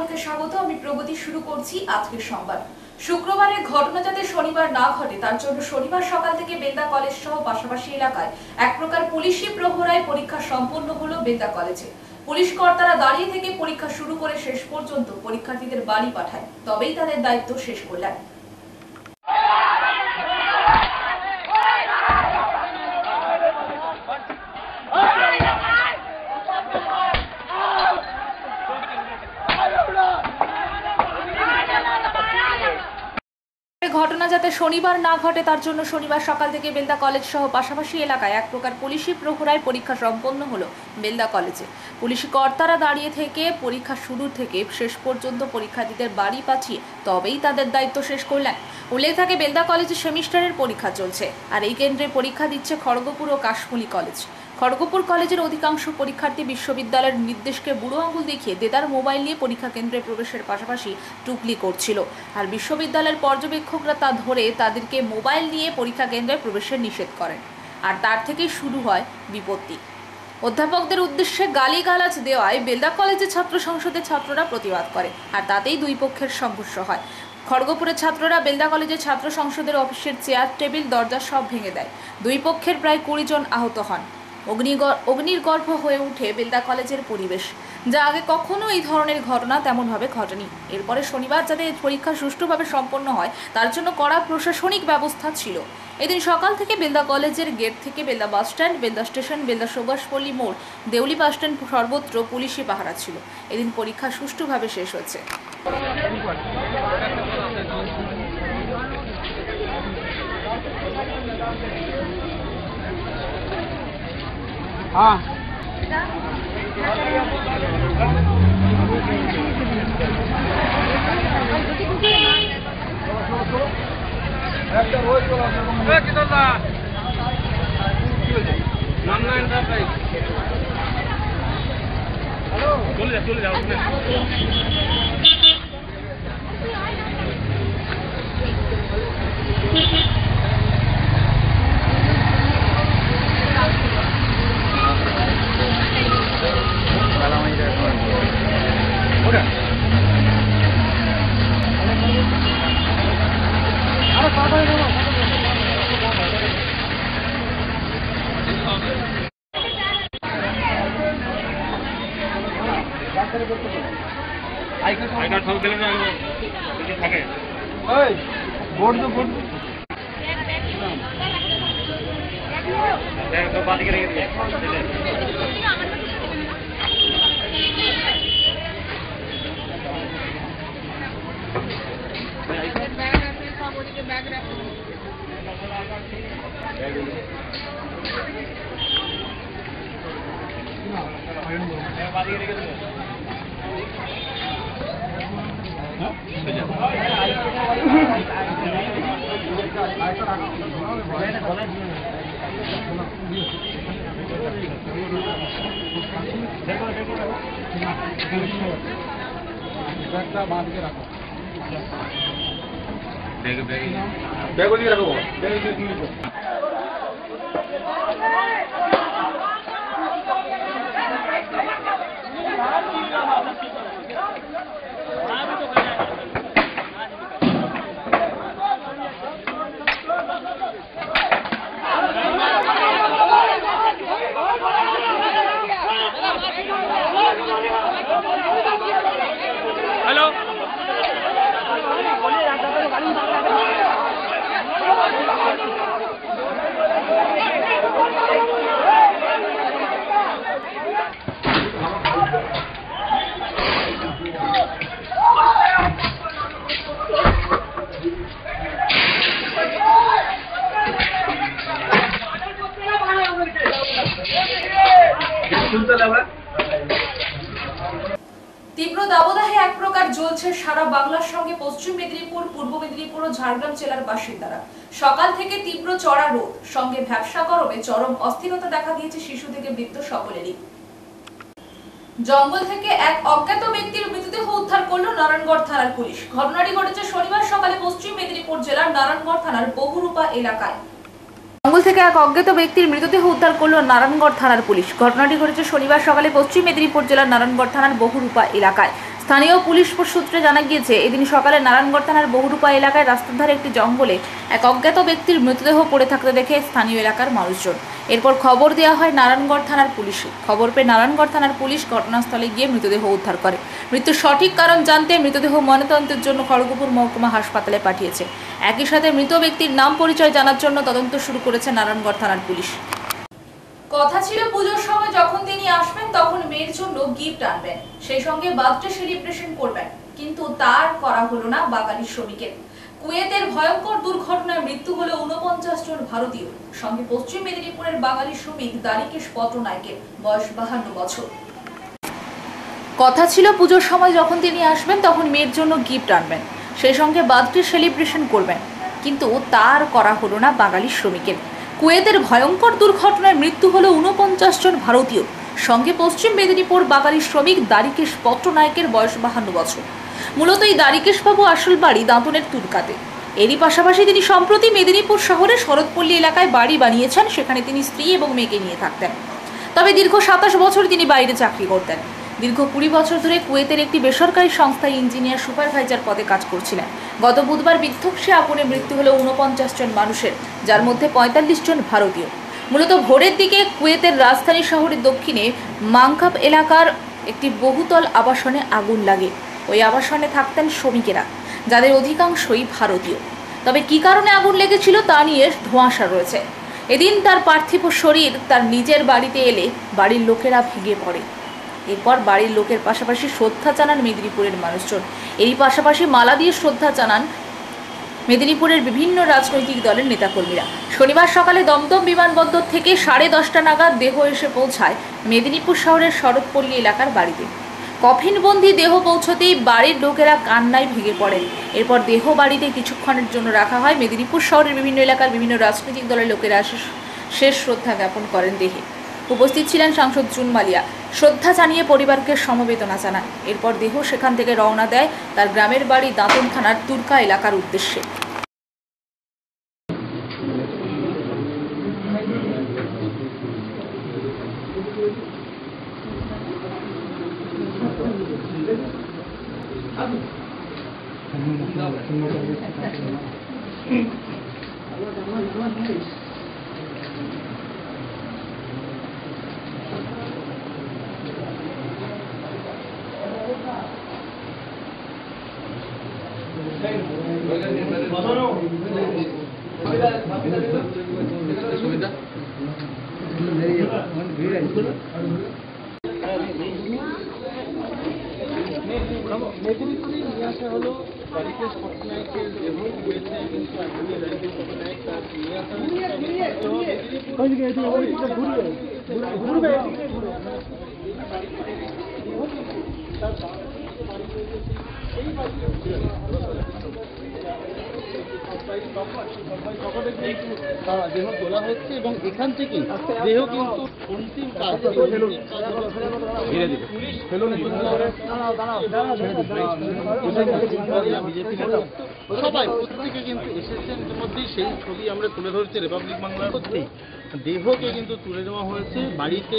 সকলকে স্বাগত। আমি প্রগতি শুরু করছি আজকের সংবাদ। শুক্রবারের ঘটনা যাতে শনিবার না ঘটে তার জন্য শনিবার সকাল থেকে বেলদা কলেজ সহ পাশাপাশি এলাকায় এক প্রকার পুলিশি প্রহরায় পরীক্ষা সম্পন্ন হলো বেলদা কলেজে। পুলিশ কর্তারা দাঁড়িয়ে থেকে পরীক্ষা শুরু করে শেষ পর্যন্ত পরীক্ষার্থীদের বাড়ি পাঠায়, তবেই তাদের দায়িত্ব শেষ করলেন। ঘটনা যাতে শনিবার না ঘটে তার জন্য শনিবার সকাল থেকে বেলদা কলেজ সহ পাশাপাশি এলাকায় এক প্রকার পুলিশি প্রহরায় পরীক্ষা সম্পন্ন হলো বেলদা কলেজে। পুলিশি কর্তারা দাঁড়িয়ে থেকে পরীক্ষা শুরু থেকে শেষ পর্যন্ত পরীক্ষার্থীদের বাড়ি পাঠিয়ে তবেই তাদের দায়িত্ব শেষ করলেন। উল্লেখ থাকে বেলদা কলেজে সেমিস্টারের পরীক্ষা চলছে, আর এই কেন্দ্রে পরীক্ষা দিচ্ছে খড়গপুর ও কাশমুলি কলেজ। খড়গপুর কলেজের অধিকাংশ পরীক্ষার্থী বিশ্ববিদ্যালয়ের নির্দেশকে বুড়ো আঙুল দেখিয়ে দেদার মোবাইল নিয়ে পরীক্ষা কেন্দ্রে প্রবেশের পাশাপাশি টুকলি করছিল, আর বিশ্ববিদ্যালয়ের পর্যবেক্ষকরা তা ধরে তাদেরকে মোবাইল নিয়ে পরীক্ষা কেন্দ্রে প্রবেশের নিষেধ করেন। আর তার থেকেই শুরু হয় বিপত্তি। অধ্যাপকদের উদ্দেশ্যে গালিগালাজ দেওয়ায় বেলদা কলেজের ছাত্র সংসদের ছাত্ররা প্রতিবাদ করে, আর তাতেই দুই পক্ষের সংঘর্ষ হয়। খড়গপুরের ছাত্ররা বেলদা কলেজের ছাত্র সংসদের অফিসের চেয়ার টেবিল দরজা সব ভেঙে দেয়। দুই পক্ষের প্রায় 20 জন আহত হন। অগ্নিগর্ভ হয়ে উঠে বেলদা কলেজের পরিবেশ, যা আগে কখনো এই ধরনের ঘটনা তেমনভাবে ঘটেনি। এরপরে শনিবার যাতে পরীক্ষা সুষ্ঠুভাবে সম্পন্ন হয় তার জন্য কড়া প্রশাসনিক ব্যবস্থা ছিল। এদিন সকাল থেকে বেলদা কলেজের গেট থেকে বেলদা বাসস্ট্যান্ড, বেলদা স্টেশন, বেলদা সুভাষপল্লী মোড়, দেউলি বাসস্ট্যান্ড সর্বত্র পুলিশি পাহারা ছিল। এদিন পরীক্ষা সুষ্ঠুভাবে শেষ হয়েছে। চলে যাও আইকার সব দিলে না থাকে ওই বোর্ড দেখ তো বাদিকে রেখে দিয়ে ব্যাগ রাখো বাদিকে রেখে দিও। हेलो তীব্র দাবদাহে এক প্রকার জ্বলছে সারা বাংলার সঙ্গে পশ্চিম মেদিনীপুর, পূর্ব মেদিনীপুর ও ঝাড়গ্রাম জেলার বাসিন্দারা। সকাল থেকে তীব্র চড়া রোদ সঙ্গে ভ্যাপসা গরমে চরম অস্থিরতা দেখা দিয়েছে শিশু থেকে বৃদ্ধ সকলেরই। জঙ্গল থেকে এক অজ্ঞাত ব্যক্তির মৃতদেহ উদ্ধার করলো নারায়ণগড় থানার পুলিশ। ঘটনাটি ঘটেছে শনিবার সকালে পশ্চিম মেদিনীপুর জেলার নারায়ণগড় থানার বহুরূপা এলাকায়। জঙ্গল থেকে এক অজ্ঞাত ব্যক্তির মৃতদেহ উদ্ধার করলো নারায়ণগড় থানার পুলিশ। ঘটনাটি ঘটেছে শনিবার সকালে পশ্চিম মেদিনীপুর জেলার নারায়ণগড় থানার বহুরূপা এলাকায়। স্থানীয় পুলিশ সূত্রে জানা গিয়েছে, এদিন সকালে নারায়ণগড় থানার বহুরূপা এলাকায় রাস্তার ধারে একটি জঙ্গলে এক অজ্ঞাত ব্যক্তির মৃতদেহ পড়ে থাকতে দেখে স্থানীয় এলাকার মানুষজন এরপর খবর দেওয়া হয় নারায়ণগড় থানার পুলিশে। খবর পেয়ে নারায়ণগড় থানার পুলিশ ঘটনাস্থলে গিয়ে মৃতদেহ উদ্ধার করে। মৃত্যুর সঠিক কারণ জানতে মৃতদেহ ময়নাতদন্তের জন্য খড়গপুর মহকুমা হাসপাতালে পাঠিয়েছে। একই সাথে মৃত ব্যক্তির নাম পরিচয় জানার জন্য তদন্ত শুরু করেছে নারায়ণগড় থানার পুলিশ। কথা ছিল পুজোর সময় যখন তিনি আসবেন তখন মেয়ের জন্য গিফট আনবেন, সেই সঙ্গে বার্থডে সেলিব্রেশন করবেন, কিন্তু তার করা হলো না বাঙালি শ্রমিকের। কুয়েতের ভয়ঙ্কর দুর্ঘটনায় মৃত্যু হলো 49 জন ভারতীয়, সঙ্গে পশ্চিম মেদিনীপুরের বাঙালি শ্রমিক দারিকেশ পটনায়কের, বয়স 52 বছর। কথা ছিল পুজোর সময় যখন তিনি আসবেন তখন মেয়ের জন্য গিফট আনবেন, সেই সঙ্গে বার্থডে সেলিব্রেশন করবেন, কিন্তু তার করা হলো না বাঙালি শ্রমিকের। কুয়েতের ভয়ঙ্কর দুর্ঘটনায় মৃত্যু হলো 49 জন ভারতীয়, সঙ্গে পশ্চিম মেদিনীপুর বাঙালি শ্রমিক দারিকেশ পট্টনায়কের, বয়স 52 বছর। মূলত এই দারিকেশবাবু আসল বাড়ি দাঁতনের তুরকাতে। এরই পাশাপাশি তিনি সম্প্রতি মেদিনীপুর শহরে শরৎপল্লী এলাকায় বাড়ি বানিয়েছেন, সেখানে তিনি স্ত্রী এবং মেয়েকে নিয়ে থাকতেন। তবে দীর্ঘ 27 বছর তিনি বাইরে চাকরি করতেন। দীর্ঘ 20 বছর ধরে কুয়েতের একটি বেসরকারি সংস্থায় ইঞ্জিনিয়ার সুপারভাইজার পদে কাজ করছিলেন। গত বুধবার বিধ্বংসী আগুনে মৃত্যু হলো 49 জন মানুষের, যার মধ্যে 45 জন ভারতীয়। মূলত ভোরের দিকে কুয়েতের রাজধানী শহরের দক্ষিণে মাংকাপ এলাকার একটি বহুতল আবাসনে আগুন লাগে। ওই আবাসনে থাকতেন শ্রমিকেরা, যাদের অধিকাংশই ভারতীয়। তবে কী কারণে আগুন লেগেছিল তা নিয়ে ধোঁয়াশা রয়েছে। এদিন তার পার্থিব শরীর তার নিজের বাড়িতে এলে বাড়ির লোকেরা ভেঙে পড়ে। এরপর বাড়ির লোকের পাশাপাশি শ্রদ্ধা জানান মেদিনীপুরের মানুষজন। এরই পাশাপাশি মালা দিয়ে শ্রদ্ধা জানান মেদিনীপুরের বিভিন্ন রাজনৈতিক দলের নেতাকর্মীরা। শনিবার সকালে দমদম বিমানবন্দর থেকে 10:30 নাগাদ দেহ এসে পৌঁছায় মেদিনীপুর শহরের শরৎপল্লী এলাকার বাড়িতে। কফিনবন্দি দেহ পৌঁছতেই বাড়ির লোকেরা কান্নায় ভেঙে পড়েন। এরপর দেহ বাড়িতে কিছুক্ষণের জন্য রাখা হয়। মেদিনীপুর শহরের বিভিন্ন এলাকার বিভিন্ন রাজনৈতিক দলের লোকেরা এসে শেষ শ্রদ্ধা জ্ঞাপন করেন দেহে। উপস্থিত ছিলেন সাংসদ জুন মালিয়া। শ্রদ্ধা জানিয়ে পরিবারকে সমবেদনা জানান। এরপর দেহ সেখান থেকে রওনা দেয় তার গ্রামের বাড়ি দাঁতন থানার তুরকা এলাকার উদ্দেশ্যে। মেদিনীপুরে নিয়ে আসা হলো দারিকেশ পট্টনায়কের দেহ। কুয়েতে কিন্তু আগুনে দারিকেশ পট্টনায়ক তার নিয়ে আসা দেহ তোলা হচ্ছে এবং এখান থেকে দেহ কিন্তু অন্তিম কাজ সবাই প্রত্যেকে কিন্তু এসেছেন। ইতিমধ্যেই সেই ছবি আমরা তুলে ধরছি রিপাবলিক বাংলার মধ্যেই। দেহকে কিন্তু তুলে দেওয়া হয়েছে বাড়িতে।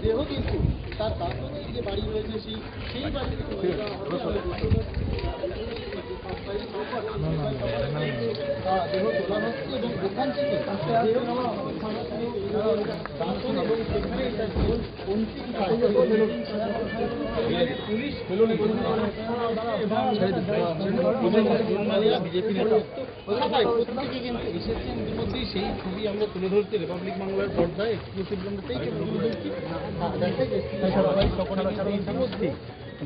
দেহ কিন্তু তার দাঁতনের যে বাড়ি রয়েছে সেই বাড়িতে দেহ তোলা হচ্ছে এবং এখান থেকে বিজেপি নেতা সবাই প্রত্যেকে কিন্তু এসেছেন। ইতিমধ্যেই সেই ছবি আমরা তুলে ধরছি রিপাবলিক বাংলার পর্দায় এক্সক্লুসিভ থেকে তুলে ধরছি। দেখা গেছে সবাই সকলে ইতিমধ্যেই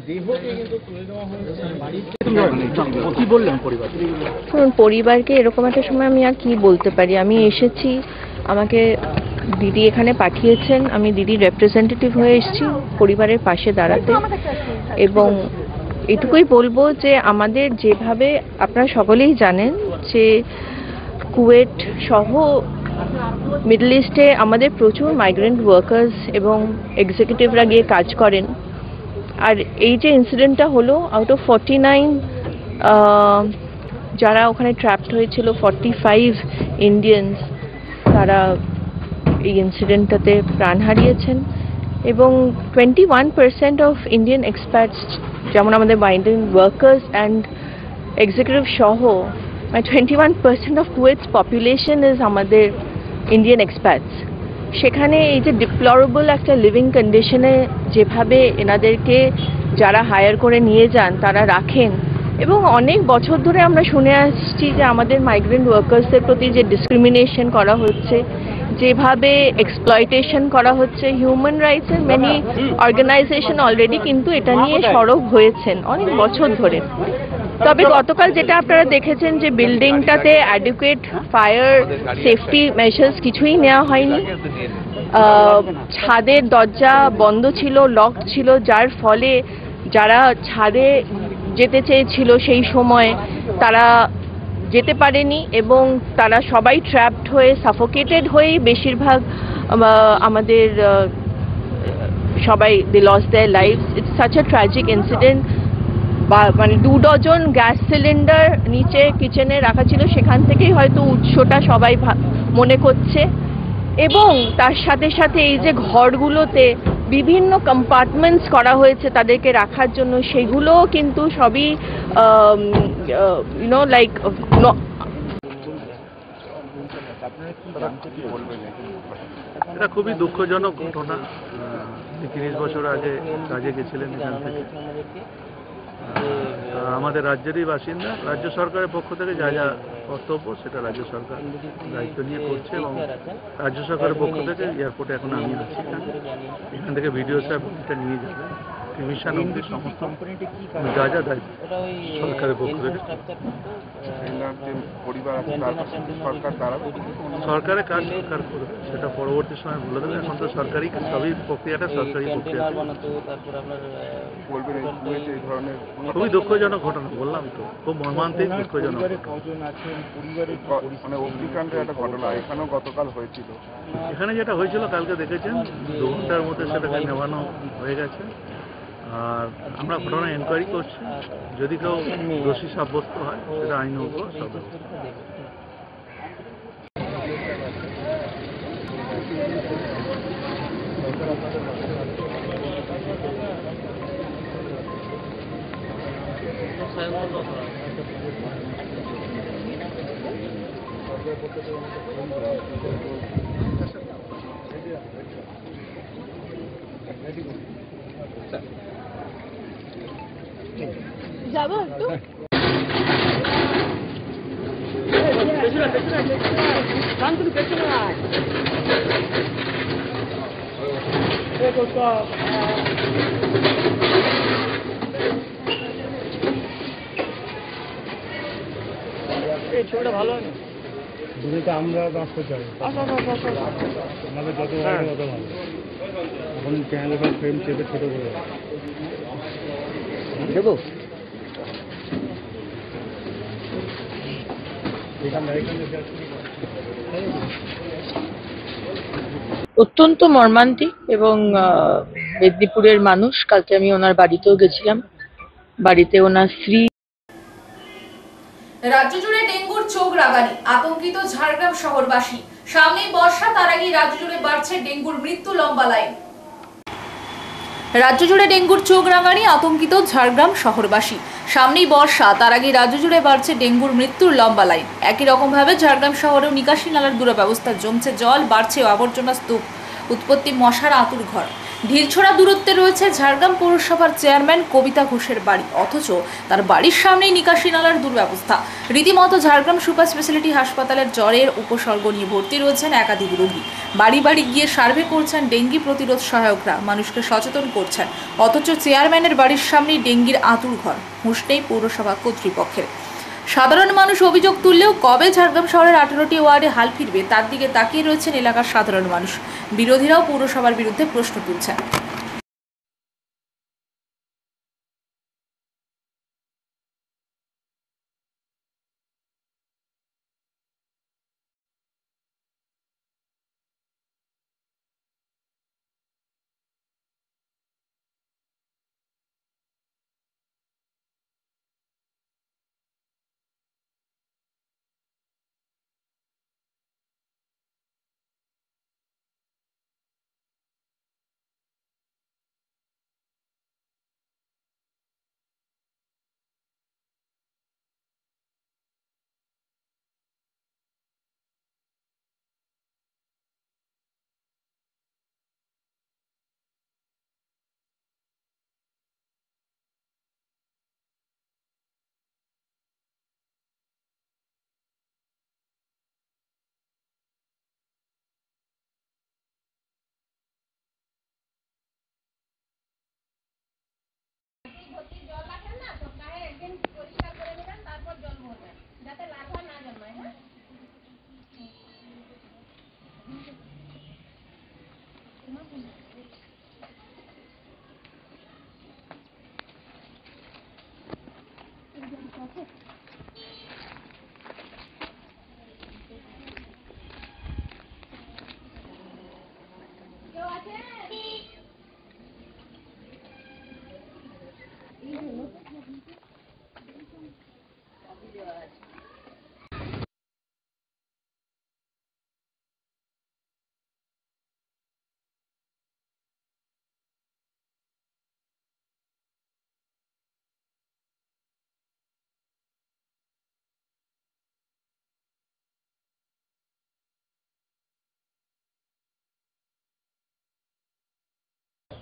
দেহকে কিন্তু তুলে দেওয়া হয়েছে বাড়িতে। কি বললেন পরিবারকে? এরকম একটা সময় আমি আর কি বলতে পারি। আমি এসেছি, আমাকে দিদি এখানে পাঠিয়েছেন, আমি দিদির রিপ্রেজেন্টেটিভ হয়ে এসেছি পরিবারের পাশে দাঁড়াতে। এবং এটুকুই বলবো যে আমাদের যেভাবে আপনারা সকলেই জানেন যে কুয়েট সহ মিডল ইস্টে আমাদের প্রচুর মাইগ্রেন্ট ওয়ার্কার্স এবং এক্সিকিউটিভরা গিয়ে কাজ করেন। আর এই যে ইনসিডেন্টটা হলো, আউট অফ 49 যারা ওখানে ট্র্যাপড হয়েছিল, 45 ইন্ডিয়ানস, তারা এই ইনসিডেন্টটাতে প্রাণ হারিয়েছেন এবং 21% অফ ইন্ডিয়ান এক্সপ্যাটস যেমন আমাদের মাইগ্রেন্ট ওয়ার্কার্স অ্যান্ড এক্সিকিউটিভ সহ 21% অফ কুয়েটস পপুলেশন ইজ আমাদের ইন্ডিয়ান এক্সপ্যাটস। সেখানে এই যে ডিপ্লোরেবল একটা লিভিং কন্ডিশনে যেভাবে এনাদেরকে যারা হায়ার করে নিয়ে যান তারা রাখেন এবং অনেক বছর ধরে আমরা শুনে আসছি যে আমাদের মাইগ্রেন্ট ওয়ার্কার্সদের প্রতি যে ডিসক্রিমিনেশন করা হচ্ছে, যেভাবে এক্সপ্লয়টেশন করা হচ্ছে, হিউম্যান রাইটসের মেনি অর্গানাইজেশন অলরেডি কিন্তু এটা নিয়ে সরব হয়েছেন অনেক বছর ধরে। তবে গতকাল যেটা আপনারা দেখেছেন যে বিল্ডিংটাতে অ্যাডিকুয়েট ফায়ার সেফটি মেজার্স কিছুই নেওয়া হয়নি। ছাদের দরজা বন্ধ ছিল, লক ছিল, যার ফলে যারা ছাদে যেতে চেয়েছিল সেই সময় তারা যেতে পারেনি এবং তারা সবাই ট্র্যাপড হয়ে সাফোকেটেড হয়েই বেশিরভাগ আমাদের সবাই they lost their lives. It's such a tragic incident. মানে 2 ডজন গ্যাস সিলিন্ডার নিচে কিচেনে রাখা ছিল, সেখান থেকেই হয়তো উৎসটা সবাই মনে করছে এবং তার সাথে সাথে এই যে ঘরগুলোতে বিভিন্ন কম্পার্টমেন্টস করা হয়েছে তাদেরকে রাখার জন্য, সেগুলোও কিন্তু সবই লাইক এটা খুবই দুঃখজনক ঘটনা। 30 বছর আগে কাজে গেছিলেন এখান থেকে। আমাদের রাজ্যেরই বাসিন্দা। রাজ্য সরকারের পক্ষ থেকে যা যা কর্তব্য সেটা রাজ্য সরকার দায়িত্ব নিয়ে করছে এবং রাজ্য সরকারের পক্ষ থেকে এয়ারপোর্টে এখন আমি আছি, এখান থেকে ভিডিও সাহেব এটা নিয়ে যাবে কমিশন অব্দি সমস্ত যা যা দায়িত্ব সরকারের পক্ষ থেকে। সরকারের কাজ সরকার করবে, সেটা পরবর্তী সময় বলে দেবে। এখন তো সরকারি সবই প্রক্রিয়াটা সরকারি প্রক্রিয়া। খুবই দুঃখজনক ঘটনা, বললাম তো, খুব মর্মান্তিক দুঃখজনক ঘটনা। এখানেও গতকাল হয়েছিল। এখানে যেটা হয়েছিল কালকে দেখেছেন, 2 ঘন্টার মধ্যে সেটাকে নেওয়ানো হয়ে গেছে আর আমরা ঘটনা এনকোয়ারি করছি। যদি কেউ দোষী সাব্যস্ত হয় সেটা আইনগত সাব্যস্ত। যাবো একটু ছবিটা ভালো হয় না। আমরা রাস্তা চাই আমাদের যত ভালো তত ভালো। এখন ক্যামেরা ফ্রেম চেপে ছোট করে দেবো। অত্যন্ত মর্মান্তিক এবং মেদিনীপুরের মানুষ। কালকে আমি ওনার বাড়িতেও গেছিলাম, বাড়িতে ওনার স্ত্রী। রাজ্য জুড়ে ডেঙ্গুর চোখ রাগানি, আতঙ্কিত ঝাড়গ্রাম শহরবাসী। সামনেই বর্ষা, তার আগেই রাজ্য জুড়ে বাড়ছে ডেঙ্গুর মৃত্যু লম্বা লাইন। রাজ্য জুড়ে ডেঙ্গুর চোখ রাঙানি, আতঙ্কিত ঝাড়গ্রাম শহরবাসী। সামনেই বর্ষা, তার আগে রাজ্য জুড়ে বাড়ছে ডেঙ্গুর মৃত্যুর লম্বা লাইন। একই রকম ভাবে ঝাড়গ্রাম শহরেও নিকাশি নালার দুরব্যবস্থা, জমছে জল, বাড়ছে আবর্জনা স্তূপ, উৎপত্তি মশার আতুর ঘর। ঢিলছোড়া দূরত্বে রয়েছে ঝাড়গ্রাম পৌরসভার চেয়ারম্যান কবিতা ঘোষের বাড়ি, অথচ তার বাড়ির সামনেই নিকাশি নালার দুর্ব্যবস্থা। রীতিমতো ঝাড়গ্রাম সুপার স্পেশালিটি হাসপাতালের জ্বরের উপসর্গ নিয়ে ভর্তি রয়েছেন একাধিক রোগী। বাড়ি বাড়ি গিয়ে সার্ভে করছেন ডেঙ্গি প্রতিরোধ সহায়করা, মানুষকে সচেতন করছেন, অথচ চেয়ারম্যানের বাড়ির সামনেই ডেঙ্গির আতুর ঘর। হুঁশ নেই পৌরসভা কর্তৃপক্ষের। সাধারণ মানুষ অভিযোগ তুললেও কবে ঝাড়গ্রাম শহরের 18টি ওয়ার্ডে হাল ফিরবে তার দিকে তাকিয়ে রয়েছেন এলাকার সাধারণ মানুষ। বিরোধীরাও পৌরসভার বিরুদ্ধে প্রশ্ন তুলছেন।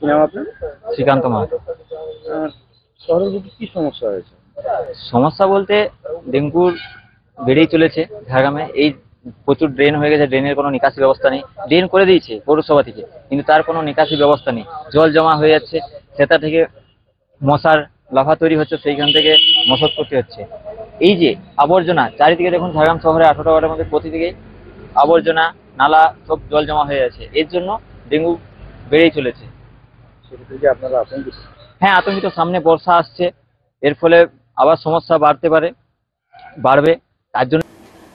কি নাম আপনার? শ্রীকান্ত মাহাতো। শহরের বুকে কি সমস্যা হয়েছে? সমস্যা বলতে ডেঙ্গুর বেড়েই চলেছে ঝাড়গ্রামে। এই প্রচুর ড্রেন হয়ে গেছে, ড্রেনের কোনো নিকাশি ব্যবস্থা নেই। ড্রেন করে দিয়েছে পৌরসভা থেকে, কিন্তু তার কোনো নিকাশি ব্যবস্থা নেই। জল জমা হয়ে যাচ্ছে, সেটা থেকে মশার লাফা তৈরি হচ্ছে, সেইখান থেকে মশক করতে হচ্ছে। এই যে আবর্জনা চারিদিকে দেখুন, ঝাড়গ্রাম শহরে 18টা ওয়ার্ডের মধ্যে প্রতিদিকে আবর্জনা নালা সব জল জমা হয়ে আছে। এর জন্য ডেঙ্গু বেড়েই চলেছে। সেটা থেকে আপনারা আতঙ্কিত? হ্যাঁ, আতঙ্কিত। সামনে বর্ষা আসছে, এর ফলে আবার সমস্যা বাড়বে। তার জন্য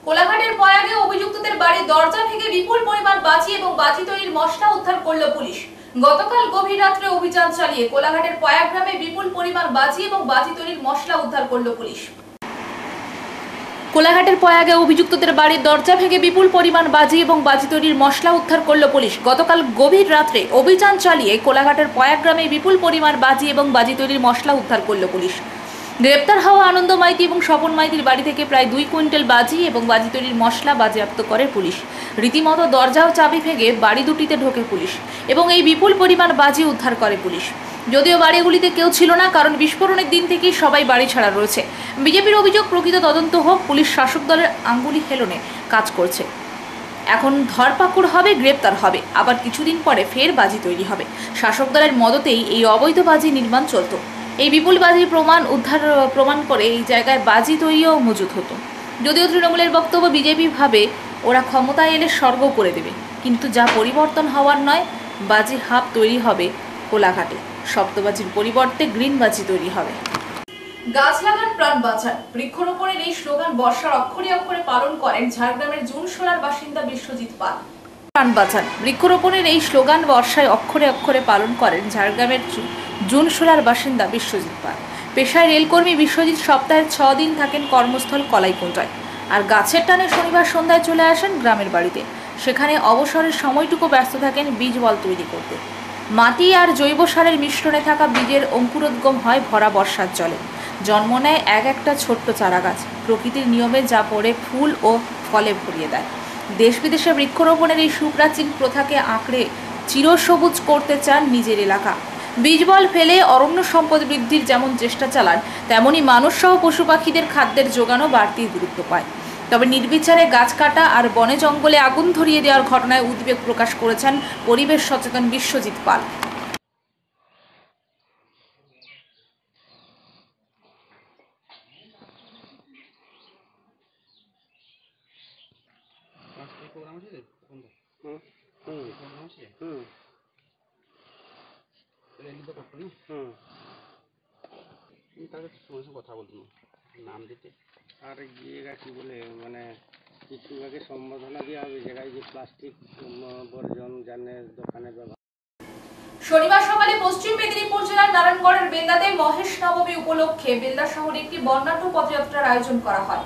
কোলাঘাটের পয়াগে অভিযুক্তদের বাড়ির দরজা ভেঙে বিপুল পরিমাণ বাজি এবং বাজি তৈরির মশলা উদ্ধার করল পুলিশ। গতকাল গভীর রাত্রে অভিযান চালিয়ে কোলাঘাটের পয়াগ গ্রামে বিপুল পরিমাণ বাজি এবং বাজি তৈরির মশলা উদ্ধার করল পুলিশ। কোলাঘাটের পয়াগে অভিযুক্তদের বাড়ির দরজা ভেঙে বিপুল পরিমাণ বাজি এবং বাজি তৈরির মশলা উদ্ধার করল পুলিশ। গতকাল গভীর রাত্রে অভিযান চালিয়ে কোলাঘাটের পয়াগ গ্রামে বিপুল পরিমাণ বাজি এবং বাজি তৈরির মশলা উদ্ধার করল পুলিশ। গ্রেপ্তার হওয়া আনন্দ মাইতি এবং স্বপন মাইতির বাড়ি থেকে প্রায় 2 কুইন্টাল বাজি এবং বাজি তৈরির মশলা বাজেয়াপ্ত করে পুলিশ। রীতিমতো দরজা ও চাবি ভেঙে বাড়ি দুটিতে ঢোকে পুলিশ এবং এই বিপুল পরিমাণ বাজি উদ্ধার করে পুলিশ। যদিও বাড়িগুলিতে কেউ ছিল না, কারণ বিস্ফোরণের দিন থেকেই সবাই বাড়ি ছাড়া রয়েছে। বিজেপির অভিযোগ, প্রকৃত তদন্ত হোক। পুলিশ শাসক দলের আঙ্গুলি হেলনে কাজ করছে। এখন ধরপাকড় হবে, গ্রেপ্তার হবে, আবার কিছুদিন পরে ফের বাজি তৈরি হবে। শাসক দলের মদতেই এই অবৈধ বাজি নির্মাণ চলত। এই বিপুল বাজির প্রমাণ করে এই জায়গায় বাজি তৈরিও মজুত হতো। যদিও তৃণমূলের বক্তব্য, বিজেপি ভাবে ওরা ক্ষমতায় এলে স্বর্গ করে দেবে, কিন্তু যা পরিবর্তন হওয়ার নয়। বাজি হাব তৈরি হবে কোলাঘাটে, শব্দবাজির পরিবর্তে গ্রিন বাজি তৈরি হবে। গাছ লাগান প্রাণ বাঁচান, বৃক্ষরোপণের এই স্লোগান বর্ষার অক্ষরে অক্ষরে পালন করেন ঝাড়গ্রামের জুনশোলার বাসিন্দা বিশ্বজিৎ পাল। প্রাণ বাঁচান, বৃক্ষরোপণের এই স্লোগান বর্ষায় অক্ষরে অক্ষরে পালন করেন ঝাড়গ্রামের জুনশোলার বাসিন্দা বিশ্বজিৎ পাল। পেশায় রেলকর্মী বিশ্বজিৎ সপ্তাহে 6 দিন থাকেন কর্মস্থল কলাইকুণ্ডায়, আর গাছের টানে শনিবার সন্ধ্যায় চলে আসেন গ্রামের বাড়িতে। সেখানে অবসরের সময়টুকু ব্যস্ত থাকেন বীজ বল তৈরি করতে। মাটি আর জৈব সারের মিশ্রণে থাকা বীজের অঙ্কুরোদ্গম হয় ভরা বর্ষার জলে। জন্ম নেয় একটা ছোট্ট চারা গাছ, প্রকৃতির নিয়মে যা পড়ে ফুল ও ফলে ভরিয়ে দেয়। দেশ বিদেশে বৃক্ষরোপণের এই সুপ্রাচীন প্রথাকে আঁকড়ে চিরসবুজ করতে চান নিজের এলাকা। বীজবল ফেলে অরণ্য সম্পদ বৃদ্ধির যেমন চেষ্টা চালান, তেমনি মানুষসহ পশু পাখিদের খাদ্যের যোগানও বাড়তি গুরুত্ব পায়। তবে নির্বিচারে গাছ কাটা আর বনে জঙ্গলে আগুন ধরিয়ে দেওয়ার ঘটনায় উদ্বেগ প্রকাশ করেছেন পরিবেশ সচেতন বিশ্বজিৎ পাল। কথা বলতো নাম দিতে আর জায়গা কি বলে মানে কিছু আগে সম্বোধনা দেওয়া হবে জায়গায় যে প্লাস্টিক বর্জন জানের দোকানে ব্যবহার। শনিবার সকালে পশ্চিম মেদিনীপুর জেলার নারায়ণগড়ের বেলদাতে মহেশ নবমী উপলক্ষে বেলদা শহরে একটি বর্ণাঢ্য পদযাত্রার আয়োজন করা হয়।